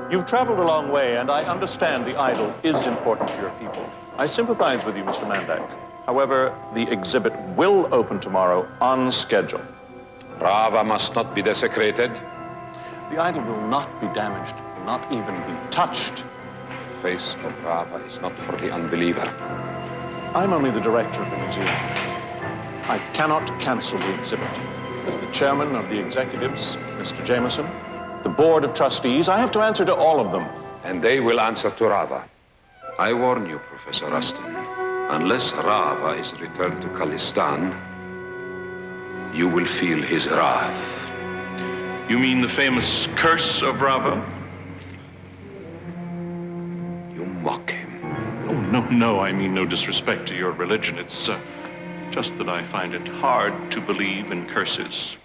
You've traveled a long way, and I understand the idol is important to your people. I sympathize with you, Mr. Mandak. However, the exhibit will open tomorrow on schedule. Rava must not be desecrated. The idol will not be damaged, not even be touched. The face of Rava is not for the unbeliever. I'm only the director of the museum. I cannot cancel the exhibit. As the chairman of the executives, Mr. Jameson, the board of trustees, I have to answer to all of them. And they will answer to Rava. I warn you, Professor Rustin, unless Rava is returned to Khalistan, you will feel his wrath. You mean the famous Curse of Rava? You mock him. Oh, no, I mean no disrespect to your religion. It's just that I find it hard to believe in curses.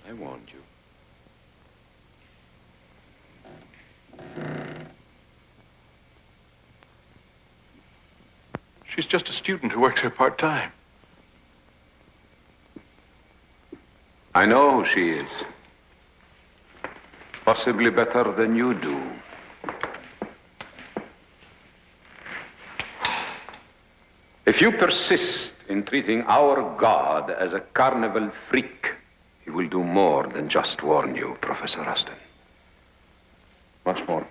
I warned you. She's just a student who works here part-time. I know who she is. Possibly better than you do. If you persist in treating our God as a carnival freak, he will do more than just warn you, Professor Rustin. Much more.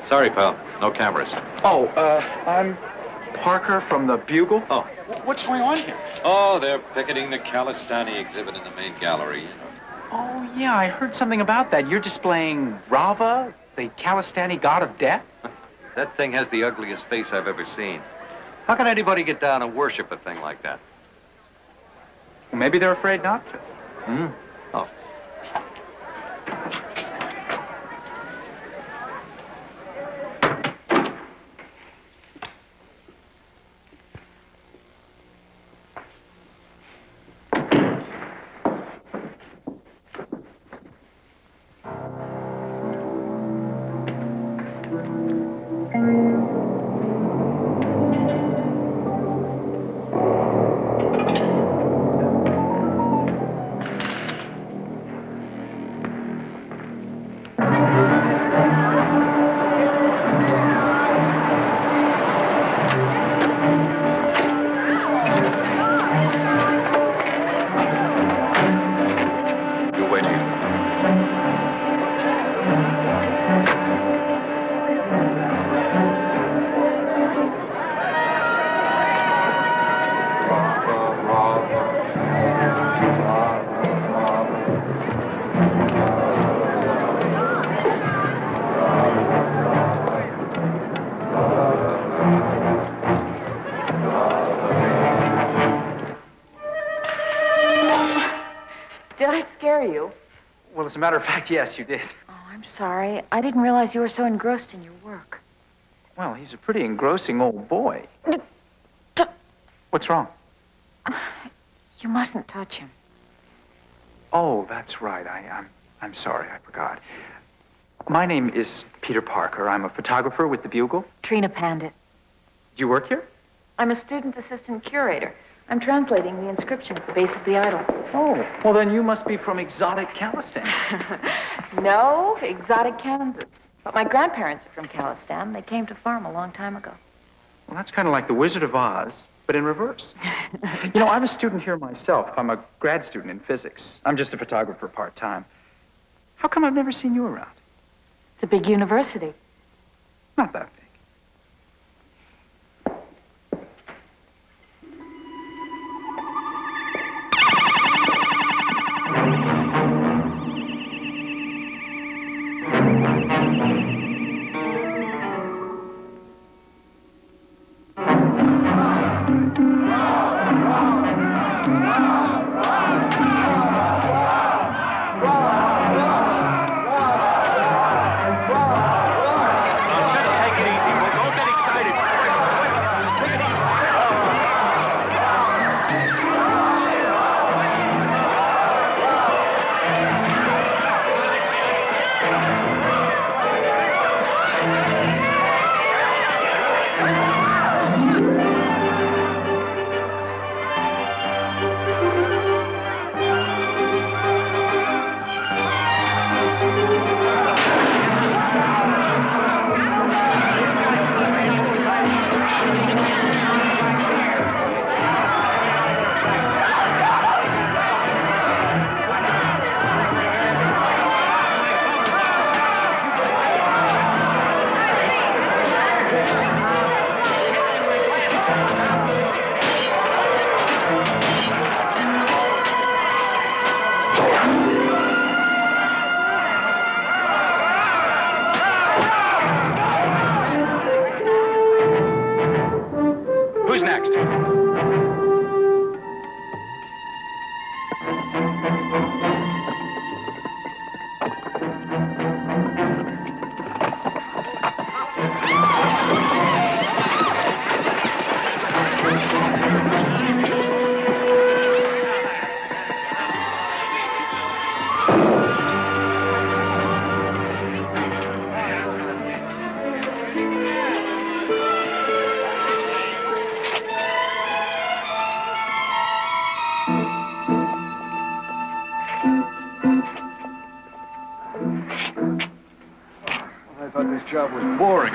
Sorry, pal. No cameras. Oh, I'm Parker from the Bugle. Oh, What's going on here? Oh, they're picketing the Kalistani exhibit in the main gallery, you know. Oh, yeah, I heard something about that. You're displaying Rava, the Kalistani god of death? That thing has the ugliest face I've ever seen. How can anybody get down and worship a thing like that? Well, maybe they're afraid not to. Oh. You wait here. Did I scare you? Well, as a matter of fact, yes, you did. Oh, I'm sorry. I didn't realize you were so engrossed in your work. Well, he's a pretty engrossing old boy. What's wrong? You mustn't touch him. Oh, that's right. I'm sorry, I forgot. My name is Peter Parker. I'm a photographer with the Bugle. Trina Pandit. Do you work here? I'm a student assistant curator. I'm translating the inscription at the base of the idol. Oh, well, then you must be from exotic Calistan. No, exotic Kansas. But my grandparents are from Calistan. They came to farm a long time ago. Well, that's kind of like the Wizard of Oz, but in reverse. You know, I'm a student here myself. I'm a grad student in physics. I'm just a photographer part-time. How come I've never seen you around? It's a big university. Not that big. Who's next? I thought this job was boring.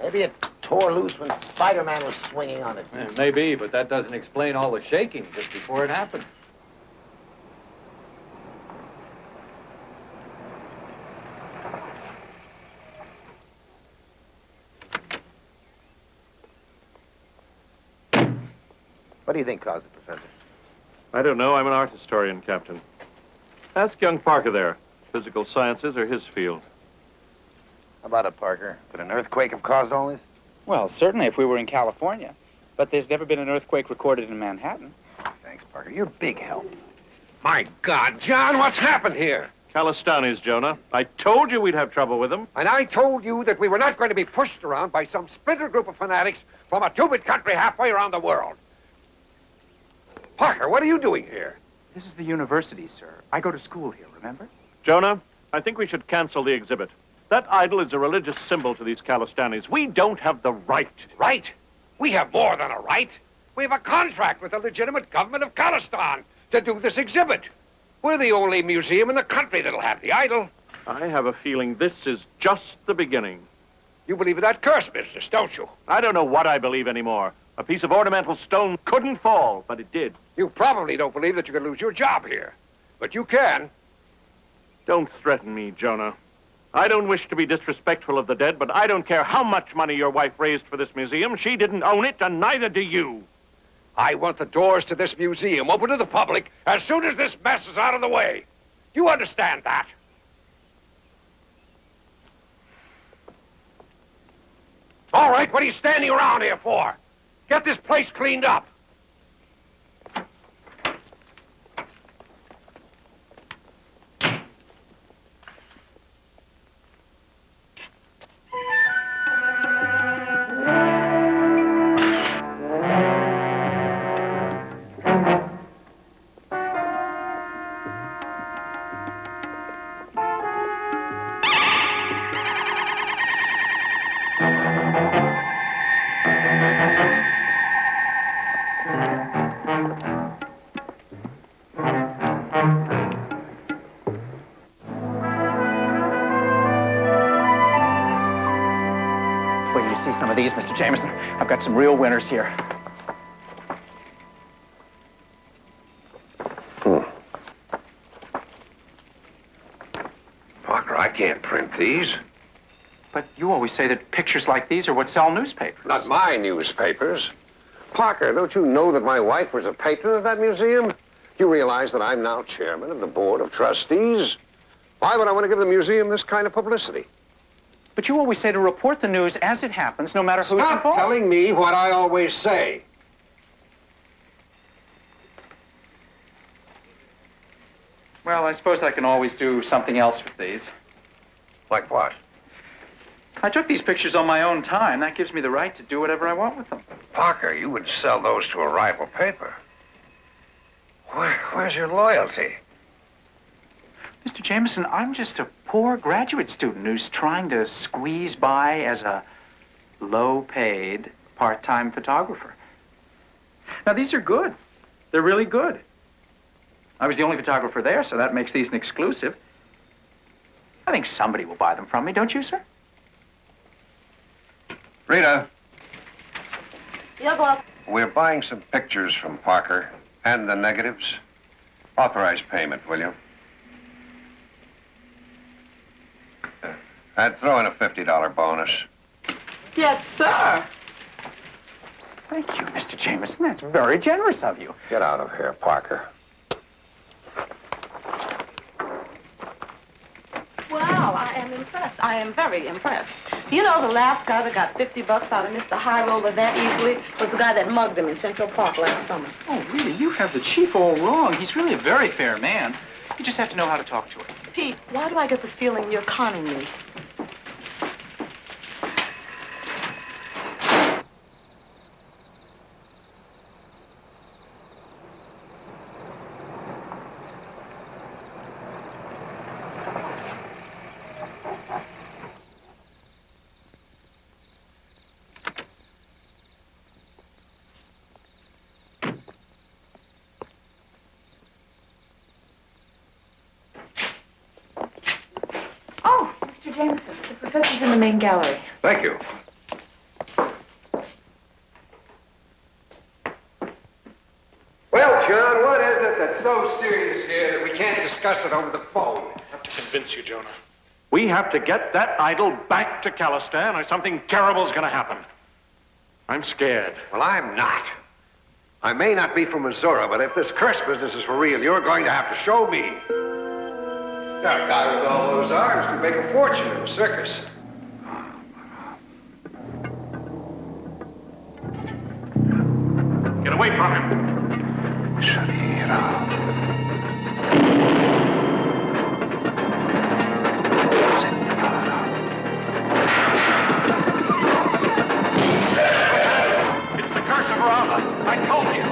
Maybe it tore tore loose when Spider-Man was swinging on it. Maybe, but that doesn't explain all the shaking just before it happened. What do you think caused it, Professor? I don't know. I'm an art historian, Captain. Ask young Parker there. Physical sciences are his field. How about it, Parker? Could an earthquake have caused all this? Well, certainly if we were in California. But there's never been an earthquake recorded in Manhattan. Thanks, Parker. You're a big help. My God, John, what's happened here? Calistanis, Jonah. I told you we'd have trouble with them. And I told you that we were not going to be pushed around by some splinter group of fanatics from a two-bit country halfway around the world. Parker, what are you doing here? This is the university, sir. I go to school here, remember? Jonah, I think we should cancel the exhibit. That idol is a religious symbol to these Calistanis. We don't have the right. Right? We have more than a right. We have a contract with the legitimate government of Calistan to do this exhibit. We're the only museum in the country that'll have the idol. I have a feeling this is just the beginning. You believe in that curse business, don't you? I don't know what I believe anymore. A piece of ornamental stone couldn't fall, but it did. You probably don't believe that you can lose your job here. But you can. Don't threaten me, Jonah. I don't wish to be disrespectful of the dead, but I don't care how much money your wife raised for this museum. She didn't own it, and neither do you. I want the doors to this museum open to the public as soon as this mess is out of the way. You understand that? All right, what are you standing around here for? Get this place cleaned up. Wait till you see some of these, Mr. Jameson. I've got some real winners here. Parker, I can't print these. But you always say that pictures like these are what sell newspapers. Not my newspapers. Parker, don't you know that my wife was a patron of that museum? You realize that I'm now chairman of the board of trustees? Why would I want to give the museum this kind of publicity? But you always say to report the news as it happens, no matter who's Stop involved. telling me what I always say. Well, I suppose I can always do something else with these. Like what? I took these pictures on my own time. That gives me the right to do whatever I want with them. Parker, you would sell those to a rival paper. Where's your loyalty? Mr. Jameson, I'm just a poor graduate student who's trying to squeeze by as a low-paid part-time photographer. Now, these are good. They're really good. I was the only photographer there, so that makes these an exclusive. I think somebody will buy them from me, don't you, sir? Rita, Yeah, boss. we're buying some pictures from Parker and the negatives. Authorize payment, will you? I'd throw in a $50 bonus. Yes, sir. Thank you, Mr. Jameson. That's very generous of you. Get out of here, Parker. Wow, I am impressed. I am very impressed. You know, the last guy that got $50 out of Mr. High Roller that easily was the guy that mugged him in Central Park last summer. Oh, really? You have the chief all wrong. He's really a very fair man. You just have to know how to talk to him. Pete, why do I get the feeling you're conning me? Oh, Mr. Jameson, the professor's in the main gallery. Thank you. What, John? What is it that's so serious here that we can't discuss it over the phone? I have to convince you, Jonah. We have to get that idol back to Calistan or something terrible's going to happen. I'm scared. Well, I'm not. I may not be from Missouri, but if this curse business is for real, you're going to have to show me. That guy with all those arms could make a fortune in a circus. Get away from him. It's the Curse of Rava. I told you.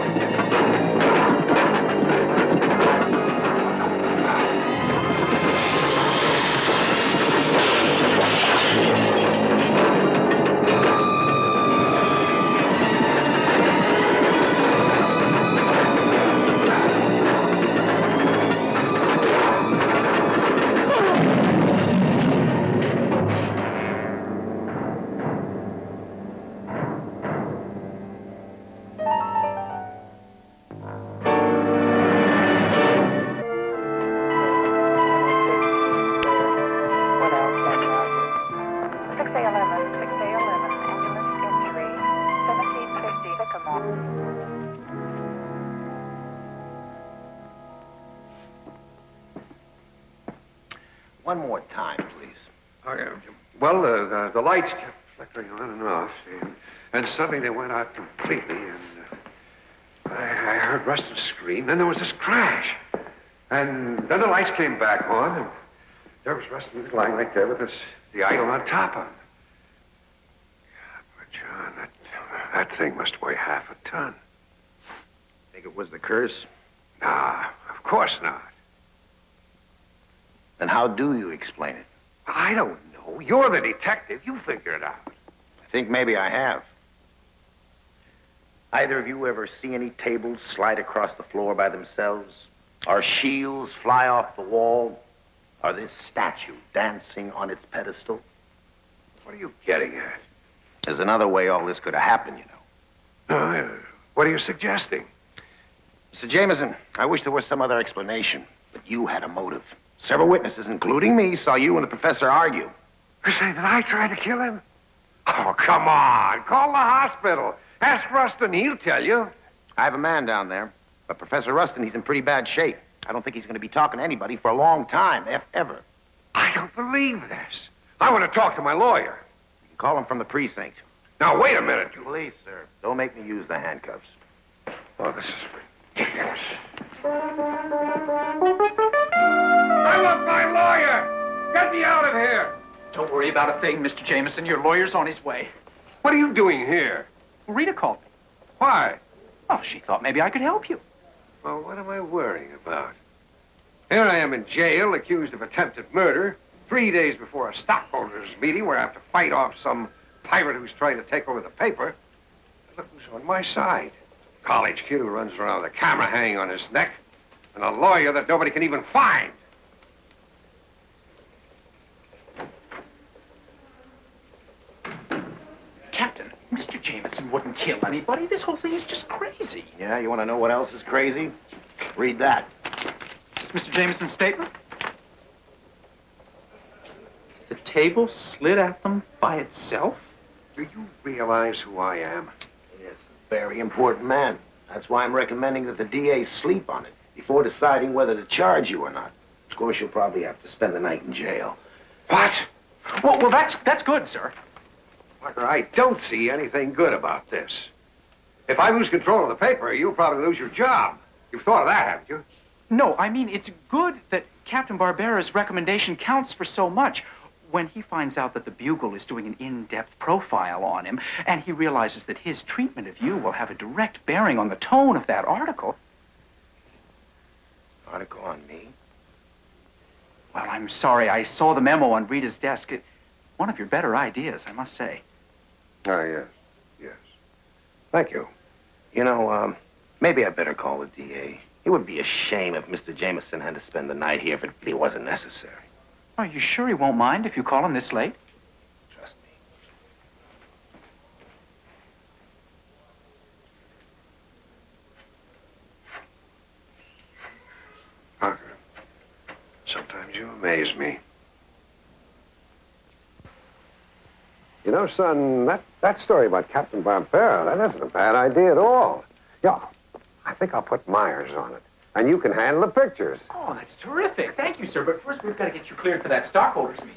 What else can I tell you? 6A11, 6A11, ambulance injury, 1750 Sycamore. One more time, please. Well, the lights kept flickering on and off, and suddenly they went out completely, and I heard Rustin scream. Then there was this crash. And then the lights came back on, and there was Rustin lying right there with the idol on top of him. But, John, that thing must weigh half a ton. Think it was the curse? Nah, of course not. Then how do you explain it? I don't know. You're the detective. You figure it out. I think maybe I have. Either of you ever see any tables slide across the floor by themselves? Or shields fly off the wall? Or this statue dancing on its pedestal? What are you getting at? There's another way all this could have happened, you know. No, what are you suggesting? Mr. Jameson, I wish there was some other explanation, but you had a motive. Several witnesses, including me, saw you and the professor argue. You're saying that I tried to kill him? Oh, come on. Call the hospital. Ask Rustin. He'll tell you. I have a man down there, but Professor Rustin, he's in pretty bad shape. I don't think he's going to be talking to anybody for a long time, if ever. I don't believe this. I want to talk to my lawyer. You can call him from the precinct. Now, wait a minute. Please, sir. Don't make me use the handcuffs. Oh, this is ridiculous. I want my lawyer. Get me out of here. Don't worry about a thing, Mr. Jameson. Your lawyer's on his way. What are you doing here? Rita called me. Why? Oh, she thought maybe I could help you. Well, what am I worrying about? Here I am in jail, accused of attempted murder, 3 days before a stockholders' meeting where I have to fight off some pirate who's trying to take over the paper. Look who's on my side. College kid who runs around with a camera hanging on his neck, and a lawyer that nobody can even find. Captain, Mr. Jameson wouldn't kill anybody. This whole thing is just crazy. Yeah, you want to know what else is crazy? Read that. Is Mr. Jameson's statement? The table slid at them by itself? Do you realize who I am? Yes, a very important man. That's why I'm recommending that the DA sleep on it before deciding whether to charge you or not. Of course, you'll probably have to spend the night in jail. What? Well, that's good, sir. Parker, I don't see anything good about this. If I lose control of the paper, you'll probably lose your job. You've thought of that, haven't you? No, I mean, it's good that Captain Barbera's recommendation counts for so much. When he finds out that the Bugle is doing an in-depth profile on him, and he realizes that his treatment of you will have a direct bearing on the tone of that article. Article on me? Well, I'm sorry. I saw the memo on Rita's desk. One of your better ideas, I must say. Oh, yes. Yes. Thank you. You know, maybe I better call the DA. It would be a shame if Mr. Jameson had to spend the night here if it really wasn't necessary. Are you sure he won't mind if you call him this late? Trust me. amaze me. You know, son, that story about Captain Barbera, that isn't a bad idea at all. Yeah, I think I'll put Myers on it. And you can handle the pictures. Oh, that's terrific. Thank you, sir. But first, we've got to get you cleared for that stockholders meeting.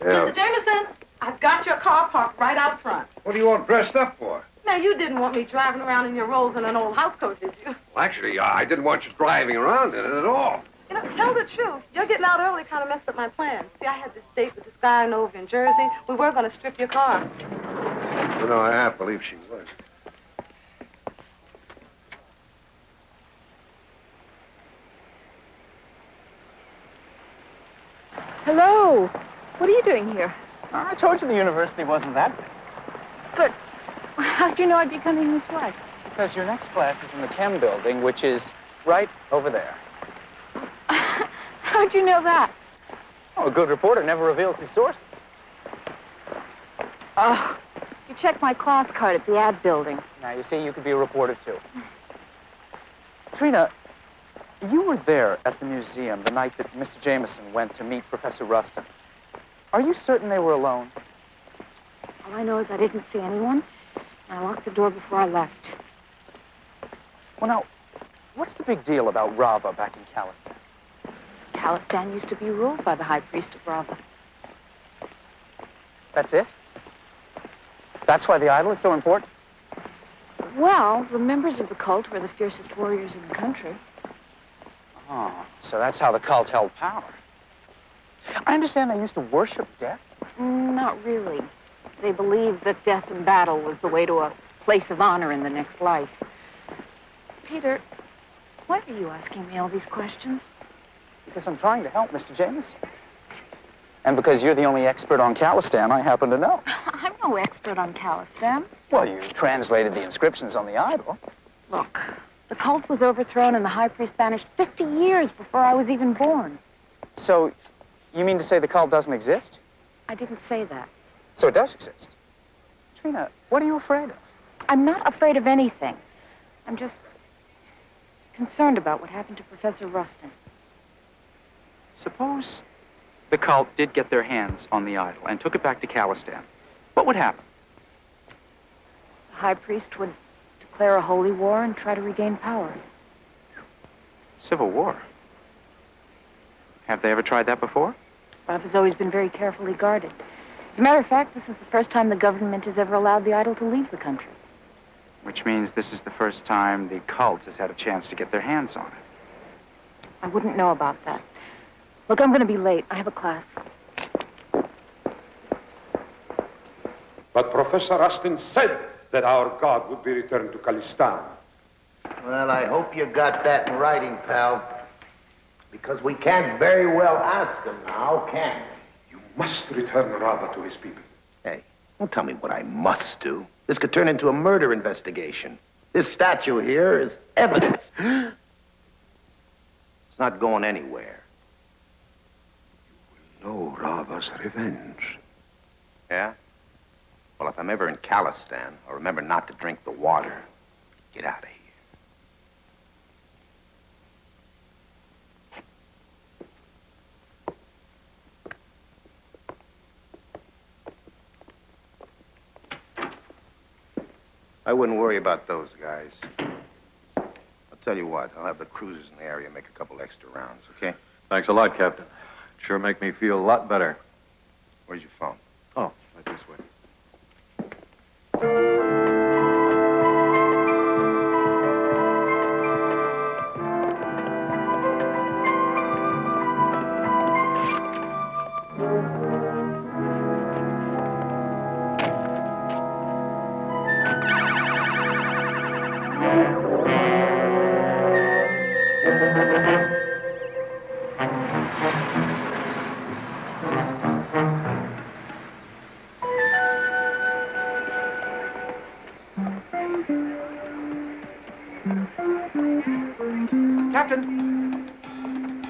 Mr. Jameson, I've got your car parked right out front. What do you want dressed up for? Now, you didn't want me driving around in your rolls in an old housecoat, did you? Well, actually, I didn't want you driving around in it at all. You know, tell the truth. Your getting out early kind of messed up my plans. See, I had this date with this guy I know over in Jersey. We were going to strip your car. You know, I half believe she was. Hello. What are you doing here? I told you the university wasn't that big. But how'd you know I'd be coming this way? Because your next class is in the Chem building, which is right over there. How'd you know that? Oh, a good reporter never reveals his sources. Oh, you checked my class card at the ad building. Now, you see, you could be a reporter, too. Trina, you were there at the museum the night that Mr. Jameson went to meet Professor Rustin. Are you certain they were alone? All I know is I didn't see anyone, and I locked the door before I left. Well, now, what's the big deal about Rava back in Calistan? Calistan used to be ruled by the high priest of Rava. That's it? That's why the idol is so important? Well, the members of the cult were the fiercest warriors in the country. Oh, so that's how the cult held power. I understand they used to worship death? Not really. They believed that death in battle was the way to a place of honor in the next life. Peter, why are you asking me all these questions? Because I'm trying to help Mr. Jameson. And because you're the only expert on Calistan I happen to know. I'm no expert on Calistan. Well, you translated the inscriptions on the idol. Look, the cult was overthrown and the high priest banished 50 years before I was even born. So, you mean to say the cult doesn't exist? I didn't say that. So it does exist. Trina, what are you afraid of? I'm not afraid of anything. I'm just concerned about what happened to Professor Rustin. Suppose the cult did get their hands on the idol and took it back to Calistan. What would happen? The high priest would declare a holy war and try to regain power. Civil war? Have they ever tried that before? Rava's always been very carefully guarded. As a matter of fact, this is the first time the government has ever allowed the idol to leave the country. Which means this is the first time the cult has had a chance to get their hands on it. I wouldn't know about that. Look, I'm going to be late. I have a class. But Professor Rustin said that our God would be returned to Calistan. Well, I hope you got that in writing, pal. Because we can't very well ask him now, can we? You must return Rava to his people. Hey, don't tell me what I must do. This could turn into a murder investigation. This statue here is evidence. It's not going anywhere. No Rava's revenge. Yeah? Well, if I'm ever in Calistan, I'll remember not to drink the water. Get out of here. I wouldn't worry about those guys. I'll tell you what, I'll have the cruisers in the area make a couple extra rounds, okay? Thanks a lot, Captain. Sure make me feel a lot better. Where's your phone? Oh, right this way.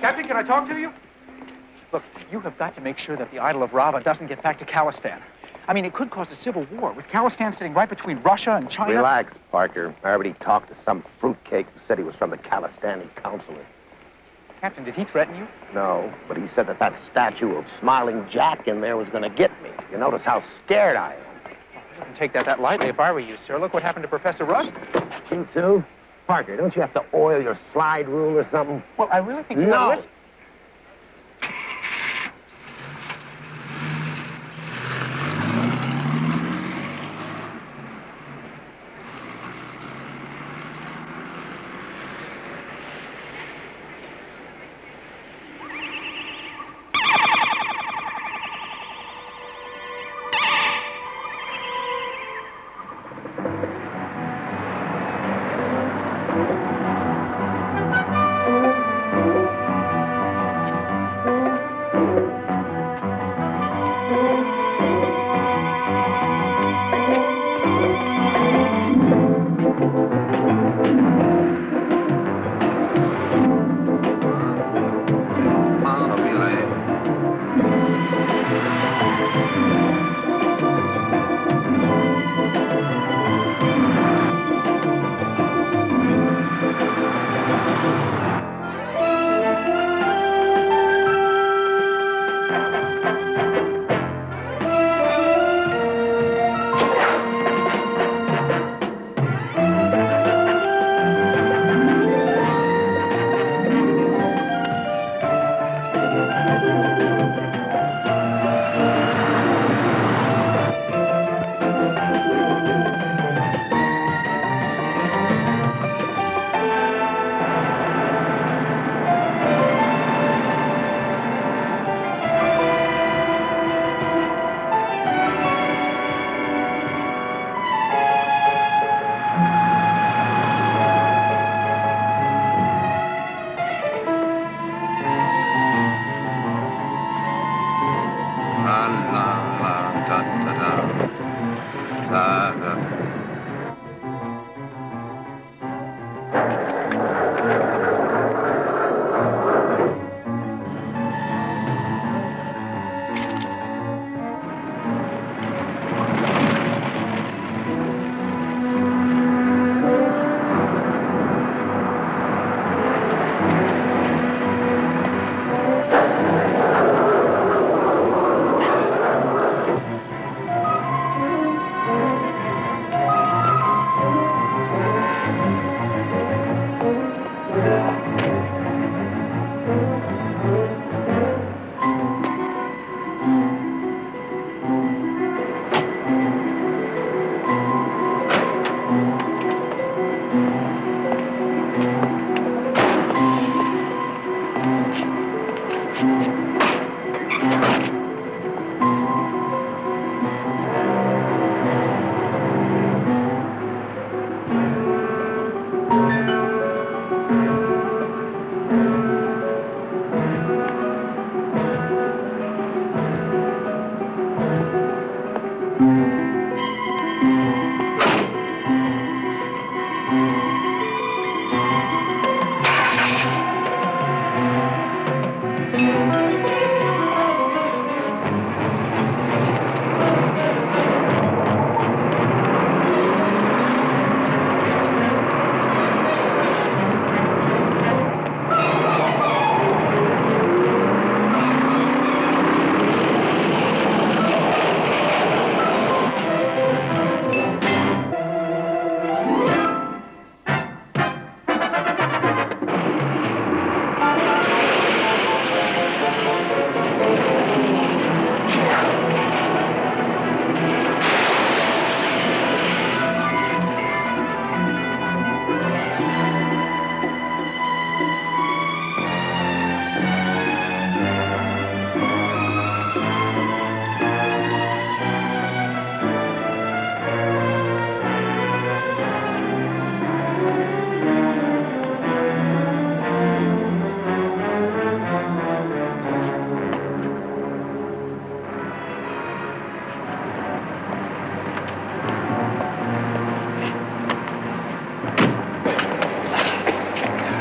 Captain, can I talk to you? Look, you have got to make sure that the idol of Rava doesn't get back to Calistan. I mean, it could cause a civil war, with Calistan sitting right between Russia and China. Relax, Parker. I already talked to some fruitcake who said he was from the Calistani consulate. Captain, did he threaten you? No, but he said that statue of Smiling Jack in there was going to get me. You notice how scared I am. I wouldn't take that lightly if I were you, sir. Look what happened to Professor Rust. You too? Parker, don't you have to oil your slide rule or something? Well, I really think you No. ought to listen.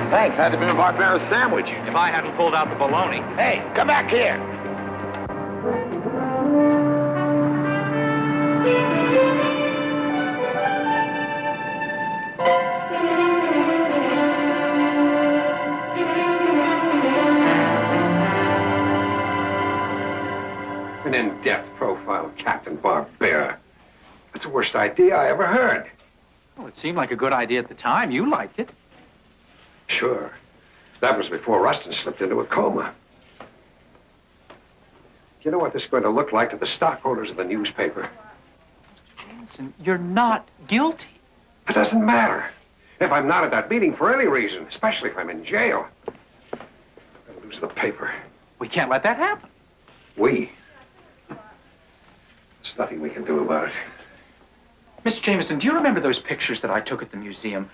Thanks. Had to be a barbarian sandwich. If I hadn't pulled out the bologna. Hey, come back here. Well, Captain Barbera, that's the worst idea I ever heard. Well, it seemed like a good idea at the time. You liked it. Sure. That was before Rustin slipped into a coma. Do you know what this is going to look like to the stockholders of the newspaper? Jameson, you're not guilty. It doesn't matter. If I'm not at that meeting for any reason, especially if I'm in jail, I'll lose the paper. We can't let that happen. We? There's nothing we can do about it. Mr. Jameson, do you remember those pictures that I took at the museum?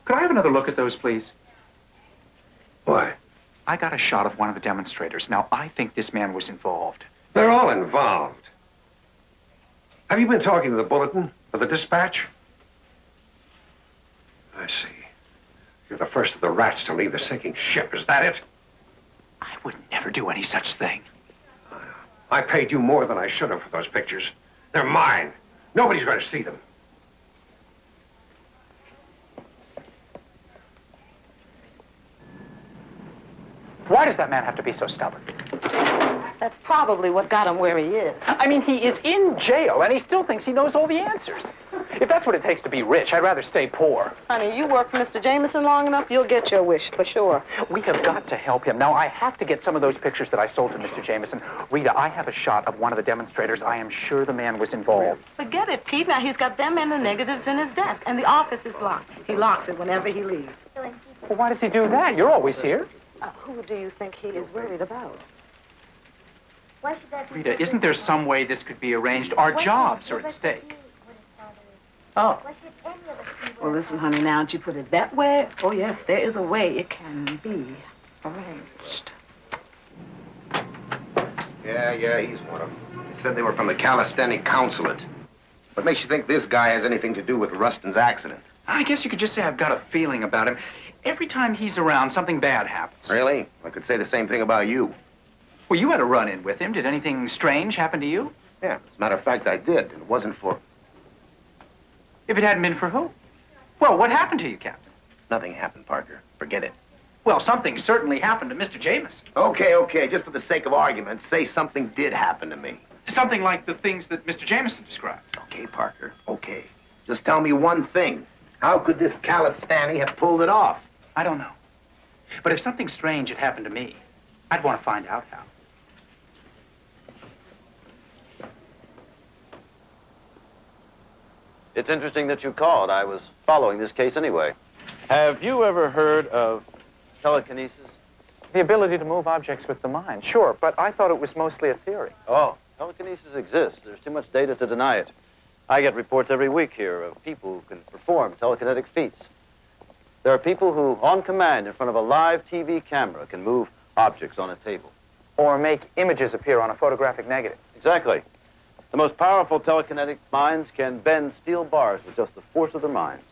Could I have another look at those, please? Why? I got a shot of one of the demonstrators. Now, I think this man was involved. They're all involved. Have you been talking to the Bulletin or the Dispatch? I see. You're the first of the rats to leave the sinking ship. Is that it? I would never do any such thing. I paid you more than I should have for those pictures. They're mine. Nobody's going to see them. Why does that man have to be so stubborn? That's probably what got him where he is. I mean, he is in jail, and he still thinks he knows all the answers. If that's what it takes to be rich, I'd rather stay poor. Honey, you work for Mr. Jameson long enough, you'll get your wish, for sure. We have got to help him. Now, I have to get some of those pictures that I sold to Mr. Jameson. Rita, I have a shot of one of the demonstrators. I am sure the man was involved. Forget it, Pete. Now, he's got them and the negatives in his desk, and the office is locked. He locks it whenever he leaves. Well, why does he do that? You're always here. Who do you think he is worried about? Rita, isn't there some way this could be arranged? Our jobs are at stake. Oh. Well, listen, honey, now that you put it that way, oh, yes, there is a way it can be arranged. Yeah, he's one of them. He said they were from the Calisthenic Consulate. What makes you think this guy has anything to do with Rustin's accident? I guess you could just say I've got a feeling about him. Every time he's around, something bad happens. Really? I could say the same thing about you. Well, you had a run-in with him. Did anything strange happen to you? Yeah, as a matter of fact, I did. It wasn't for... If it hadn't been for who? Well, what happened to you, Captain? Nothing happened, Parker. Forget it. Well, something certainly happened to Mr. Jameson. Okay. Just for the sake of argument, say something did happen to me. Something like the things that Mr. Jameson described. Okay, Parker, okay. Just tell me one thing. How could this Calistani have pulled it off? I don't know. But if something strange had happened to me, I'd want to find out how. It's interesting that you called. I was following this case anyway. Have you ever heard of telekinesis? The ability to move objects with the mind, sure, but I thought it was mostly a theory. Oh, telekinesis exists. There's too much data to deny it. I get reports every week here of people who can perform telekinetic feats. There are people who, on command, in front of a live TV camera, can move objects on a table. Or make images appear on a photographic negative. Exactly. The most powerful telekinetic minds can bend steel bars with just the force of their minds.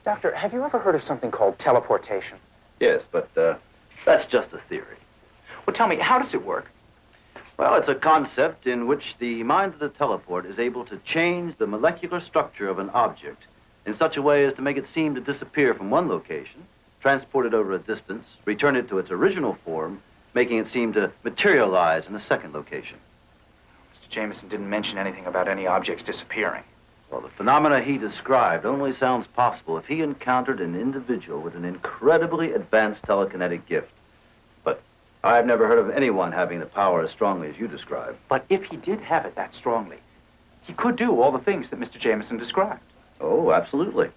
Doctor, have you ever heard of something called teleportation? Yes, but that's just a theory. Well, tell me, how does it work? Well, it's a concept in which the mind of the teleport is able to change the molecular structure of an object in such a way as to make it seem to disappear from one location, transport it over a distance, return it to its original form, making it seem to materialize in a second location. Mr. Jameson didn't mention anything about any objects disappearing. Well, the phenomena he described only sounds possible if he encountered an individual with an incredibly advanced telekinetic gift. But I've never heard of anyone having the power as strongly as you describe. But if he did have it that strongly, he could do all the things that Mr. Jameson described. Oh, absolutely.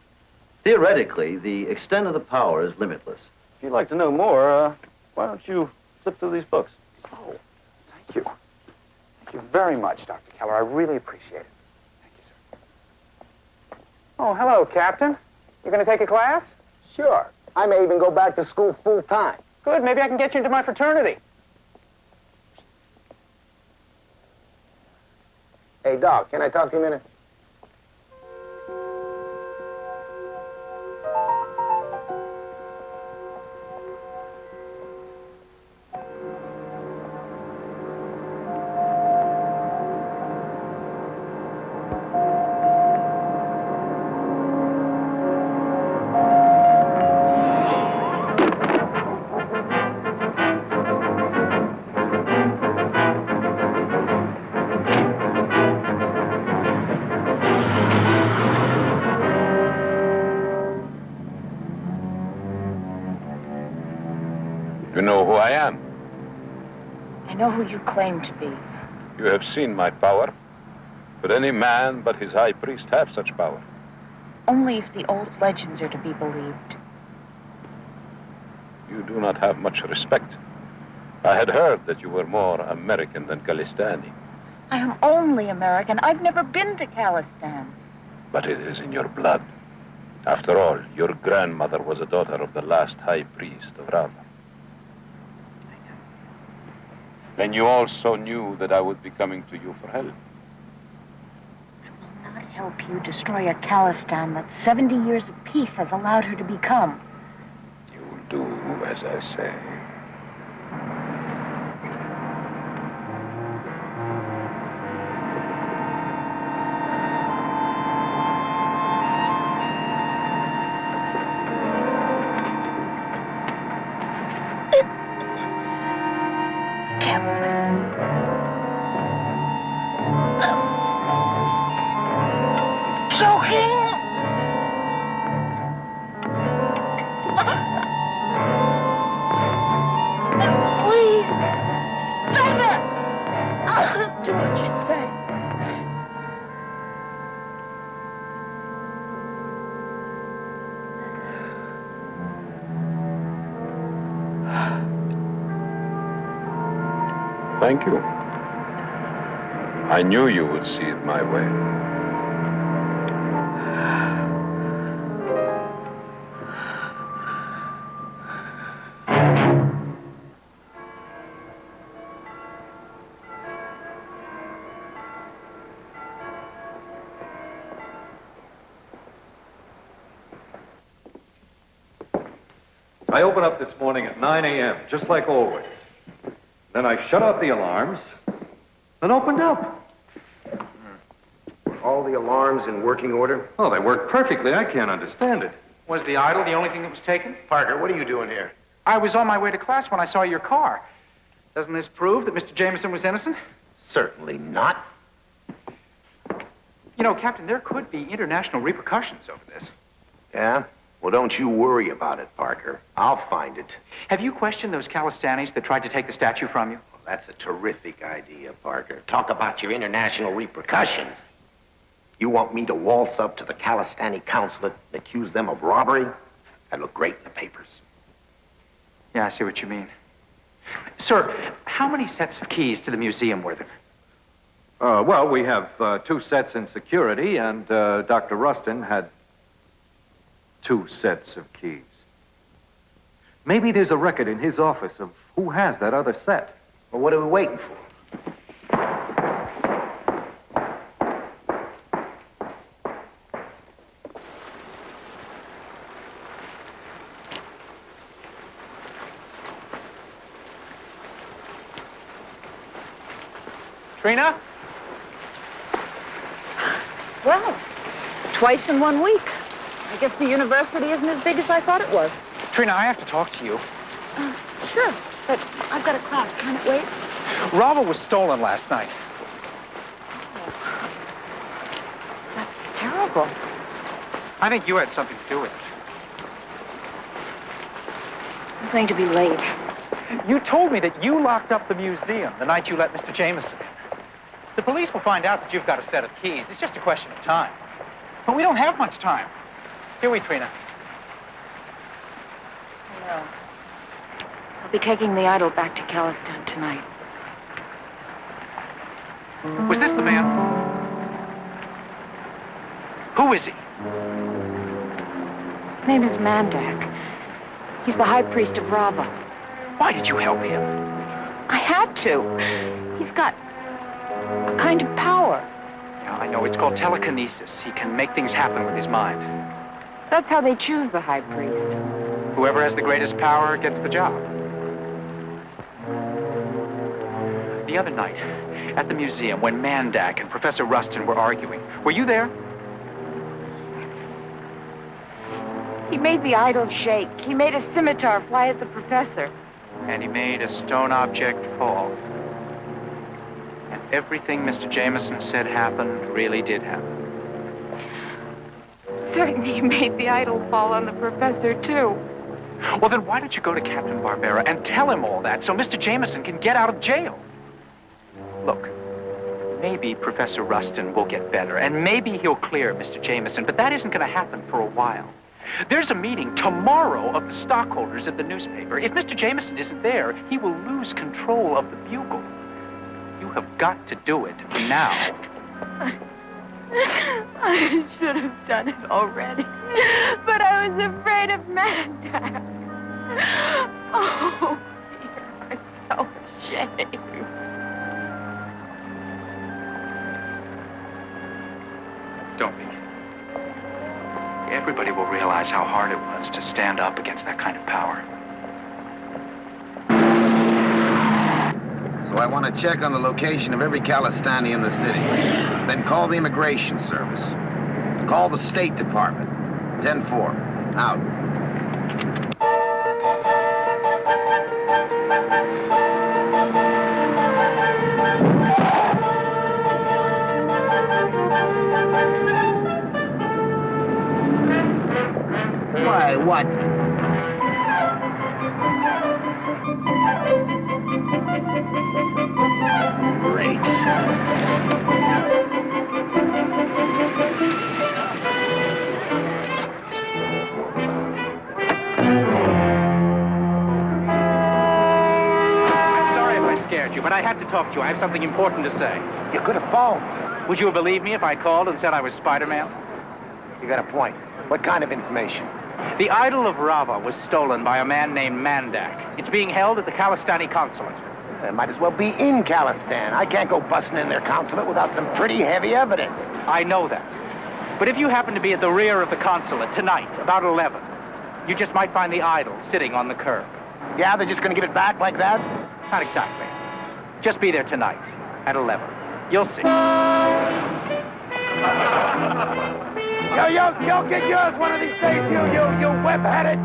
Theoretically, the extent of the power is limitless. If you'd like to know more, why don't you flip through these books? Oh, thank you. Thank you very much, Dr. Keller. I really appreciate it. Thank you, sir. Oh, hello, Captain. You going to take a class? Sure. I may even go back to school full time. Good. Maybe I can get you into my fraternity. Hey, Doc, can I talk to you a minute? know who you claim to be. You have seen my power. Could any man but his high priest have such power? Only if the old legends are to be believed. You do not have much respect. I had heard that you were more American than Kalistani. I am only American. I've never been to Khalistan. But it is in your blood. After all, your grandmother was a daughter of the last high priest of Rava. Then you also knew that I would be coming to you for help. I will not help you destroy a Khalistan that 70 years of peace has allowed her to become. You will do as I say. Thank you. I knew you would see it my way. I opened up this morning at 9 a.m., just like always. Then I shut off the alarms and opened up. Were all the alarms in working order? Oh, they work perfectly. I can't understand it. Was the idol the only thing that was taken? Parker, what are you doing here? I was on my way to class when I saw your car. Doesn't this prove that Mr. Jameson was innocent? Certainly not. You know, Captain, there could be international repercussions over this. Yeah? Well, don't you worry about it, Parker. I'll find it. Have you questioned those Khalistanis that tried to take the statue from you? Well, that's a terrific idea, Parker. Talk about your international repercussions. You want me to waltz up to the Khalistani consulate and accuse them of robbery? That'd look great in the papers. Yeah, I see what you mean. Sir, how many sets of keys to the museum were there? Well, we have 2 sets in security, and Dr. Rustin had 2 sets of keys. Maybe there's a record in his office of who has that other set. Well, what are we waiting for? Trina? Well, twice in 1 week. I guess the university isn't as big as I thought it was. Trina, I have to talk to you. Sure, but I've got a class. Can it wait? Rava was stolen last night. That's terrible. I think you had something to do with it. I'm going to be late. You told me that you locked up the museum the night you let Mr. Jameson in. The police will find out that you've got a set of keys. It's just a question of time. But we don't have much time. Here we, Trina. No. I'll be taking the idol back to Khalistan tonight. Was this the man? Who is he? His name is Mandak. He's the high priest of Rava. Why did you help him? I had to. He's got a kind of power. Yeah, I know. It's called telekinesis. He can make things happen with his mind. That's how they choose the high priest. Whoever has the greatest power gets the job. The other night, at the museum, when Mandak and Professor Rustin were arguing, were you there? He made the idol shake. He made a scimitar fly at the professor. And he made a stone object fall. And everything Mr. Jameson said happened really did happen. Certainly he made the idol fall on the professor, too. Well, then why don't you go to Captain Barbera and tell him all that so Mr. Jameson can get out of jail? Look, maybe Professor Rustin will get better, and maybe he'll clear Mr. Jameson, but that isn't going to happen for a while. There's a meeting tomorrow of the stockholders at the newspaper. If Mr. Jameson isn't there, he will lose control of the Bugle. You have got to do it now. I should have done it already, but I was afraid of Mandak. Oh, Peter, I'm so ashamed. Don't be. Everybody will realize how hard it was to stand up against that kind of power. So I want to check on the location of every Calistani in the city. Then call the Immigration Service. Call the State Department. 10-4. Out. Why, what? Great. I'm sorry if I scared you, but I had to talk to you. I have something important to say. You could have phoned. Would you have believed me if I called and said I was Spider-Man? You got a point. What kind of information? The idol of Rava was stolen by a man named Mandak. It's being held at the Calistani consulate. It might as well be in Calistan. I can't go busting in their consulate without some pretty heavy evidence. I know that. But if you happen to be at the rear of the consulate tonight, about 11, you just might find the idol sitting on the curb. Yeah, they're just gonna give it back like that? Not exactly. Just be there tonight at 11. You'll see. You'll get yours one of these days, you whip-headed.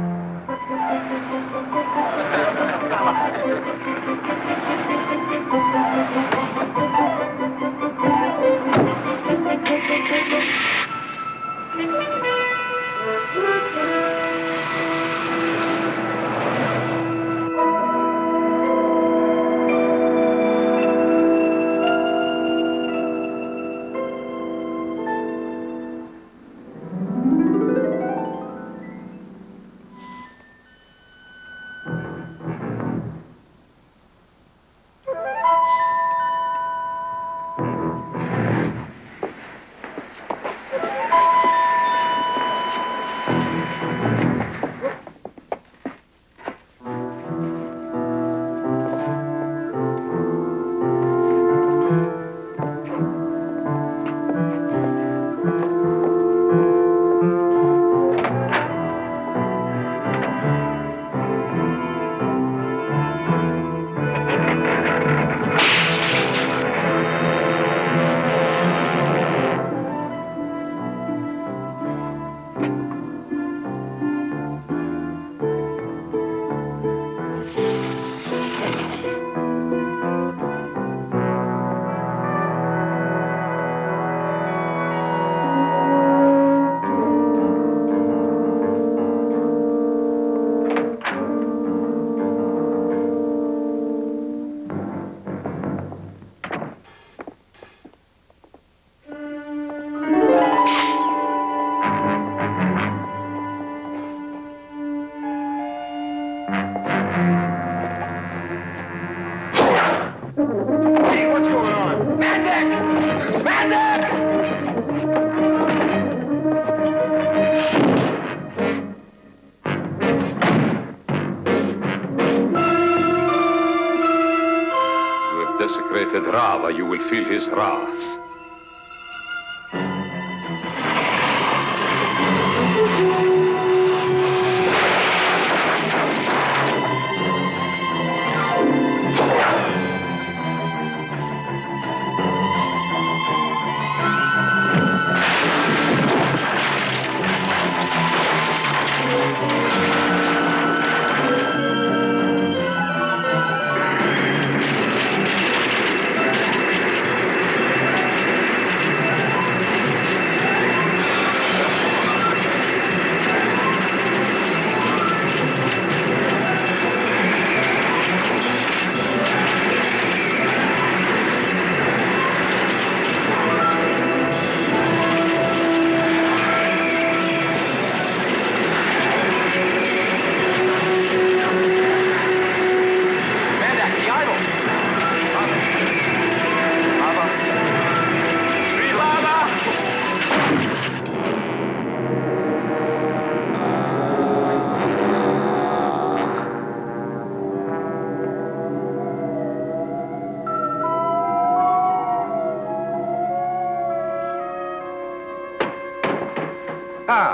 Desecrated Rava, you will feel his wrath.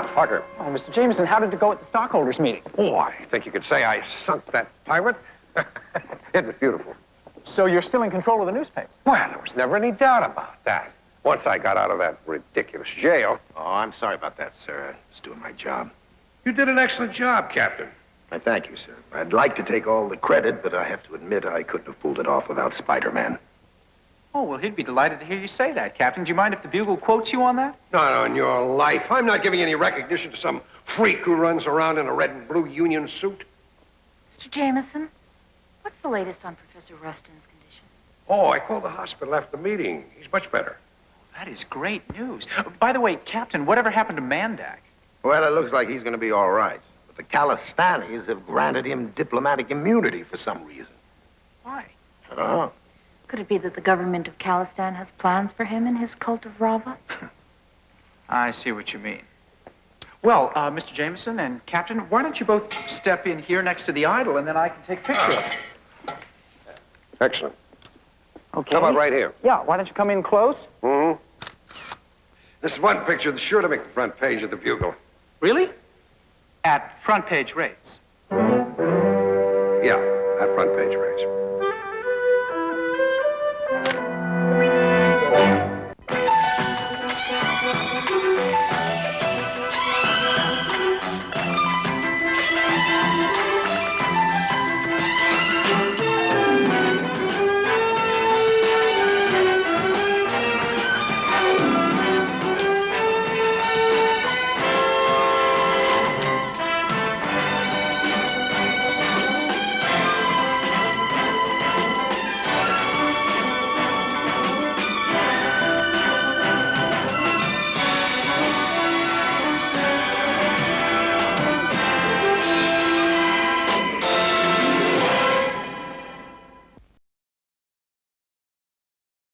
Yeah, Parker. Oh, Mr. Jameson, how did it go at the stockholders' meeting? Oh, I think you could say I sunk that pirate. It was beautiful. So you're still in control of the newspaper? Well, there was never any doubt about that. Once I got out of that ridiculous jail. Oh, I'm sorry about that, sir. I was doing my job. You did an excellent job, Captain. I thank you, sir. I'd like to take all the credit, but I have to admit I couldn't have pulled it off without Spider-Man. Oh, well, he'd be delighted to hear you say that, Captain. Do you mind if the Bugle quotes you on that? Not on your life. I'm not giving any recognition to some freak who runs around in a red and blue union suit. Mr. Jameson, what's the latest on Professor Rustin's condition? Oh, I called the hospital after the meeting. He's much better. That is great news. By the way, Captain, whatever happened to Mandak? Well, it looks like he's going to be all right. But the Calistanis have granted him diplomatic immunity for some reason. Why? I don't know. Could it be that the government of Calistan has plans for him and his cult of Rava? I see what you mean. Well, Mr. Jameson and Captain, why don't you both step in here next to the idol, and then I can take a picture of it. Excellent. Okay. How about right here? Yeah, why don't you come in close? Mm-hmm. This is one picture that's sure to make the front page of the Bugle. Really? At front page rates. Yeah, at front page rates.